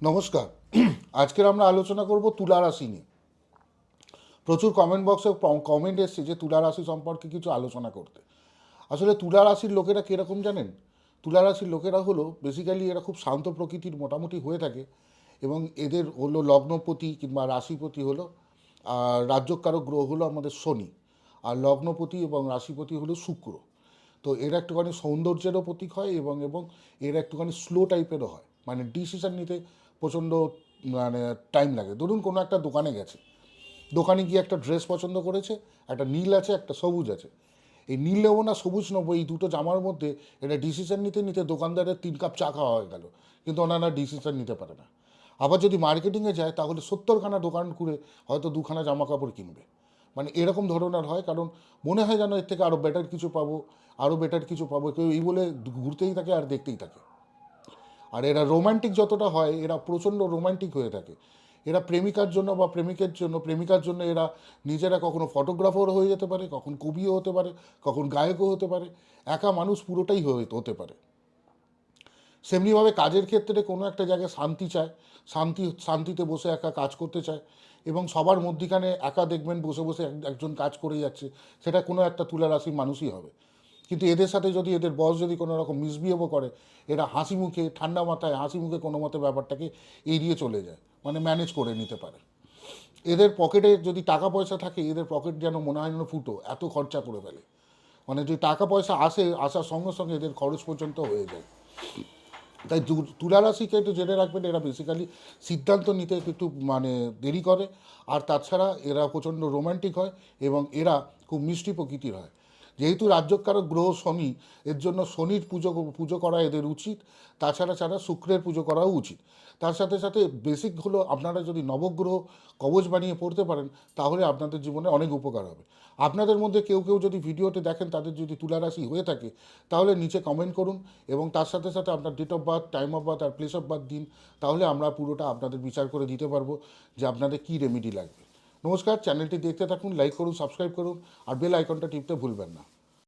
নমস্কার। আজকের আমরা আলোচনা করব তুলা রাশি নিয়ে। প্রচুর কমেন্ট বক্সে কমেন্ট এসছে যে তুলা রাশি সম্পর্কে কিছু আলোচনা করতে। আসলে তুলা রাশির লোকেরা কীরকম জানেন? তুলা রাশির লোকেরা হলো বেসিক্যালি এরা খুব শান্ত প্রকৃতির মোটামুটি হয়ে থাকে, এবং এদের হলো লগ্নপতি কিংবা রাশিপতি হলো, আর রাজ্যকারক গ্রহ হলো আমাদের শনি, আর লগ্নপতি এবং রাশিপতি হলো শুক্র। তো এরা একটুখানি সৌন্দর্যেরও প্রতীক হয়, এবং এবং এরা একটুখানি স্লো টাইপেরও হয়, মানে ডিসিশন নিতে প্রচণ্ড মানে টাইম লাগে। ধরুন কোনো একটা দোকানে গেছে, দোকানে গিয়ে একটা ড্রেস পছন্দ করেছে, একটা নীল আছে একটা সবুজ আছে। এই নীল নেবো না সবুজ নেবো, এই দুটো জামার মধ্যে এটা ডিসিশন নিতে নিতে দোকানদারের 3 কাপ চা খাওয়া হয়ে গেল, কিন্তু ওনারা ডিসিশন নিতে পারে না। আবার যদি মার্কেটিংয়ে যায় তাহলে 70খানা দোকান ঘুরে হয়তো 2খানা জামা কাপড় কিনবে। মানে এরকম ধরনের হয়, কারণ মনে হয় যেন এর থেকে আরও বেটার কিছু পাবো, আরও বেটার কিছু পাবো, কেউ এই বলে ঘুরতেই থাকে আর দেখতেই থাকে। আর এরা রোম্যান্টিক যতটা হয়, এরা প্রচণ্ড রোম্যান্টিক হয়ে থাকে। এরা প্রেমিকার জন্য বা প্রেমিকার জন্য এরা নিজেরা কখনো ফটোগ্রাফারও হয়ে যেতে পারে, কখন কবিও হতে পারে, কখন গায়কও হতে পারে, একা মানুষ পুরোটাই হতে পারে। সেমনিভাবে কাজের ক্ষেত্রে কোনো একটা জায়গায় শান্তি চায়, শান্তিতে বসে একা কাজ করতে চায়, এবং সবার মধ্যিখানে একা দেখবেন বসে বসে একজন কাজ করে যাচ্ছে, সেটা কোনো একটা তুলা রাশির মানুষই হবে। কিন্তু এদের সাথে যদি এদের বস যদি কোনো রকম মিসবিহেভও করে, এরা হাসি মুখে ঠান্ডা মাথায় হাসি মুখে কোনো মতে ব্যাপারটাকে এড়িয়ে চলে যায়, মানে ম্যানেজ করে নিতে পারে। এদের পকেটে যদি টাকা পয়সা থাকে, এদের পকেট যেন মনে হয় যেন ফুটো, এত খরচা করে ফেলে। মানে যদি টাকা পয়সা আসার সঙ্গে সঙ্গে এদের খরচ পর্যন্ত হয়ে যায়। তাই তুলা রাশিকে একটু জেনে রাখবেন, এরা বেসিক্যালি সিদ্ধান্ত নিতে একটু মানে দেরি করে, আর তাছাড়া এরা প্রচণ্ড রোম্যান্টিক হয়, এবং এরা খুব মিষ্টি প্রকৃতির হয়। যেহেতু রাজ্যকারক গ্রহ শনি, এর জন্য শনির পুজো করা এদের উচিত। তাছাড়া শুক্রের পুজো করাও উচিত। তার সাথে সাথে বেসিক হলো, আপনারা যদি নবগ্রহ কবচ বানিয়ে পড়তে পারেন, তাহলে আপনাদের জীবনে অনেক উপকার হবে। আপনাদের মধ্যে কেউ কেউ যদি ভিডিওতে দেখেন তাদের যদি তুলা রাশি হয়ে থাকে, তাহলে নিচে কমেন্ট করুন, এবং তার সাথে সাথে আপনার date of birth, time of birth আর প্লেস অফ বার্থ দিন। তাহলে আমরা পুরোটা আপনাদের বিচার করে দিতে পারবো যে আপনাদের কী রেমেডি লাগবে। নমস্কার, চ্যানেলটি দেখতে থাকুন, লাইক করুন, সাবস্ক্রাইব করুন, আর বেল আইকনটা টিপতে ভুলবেন না।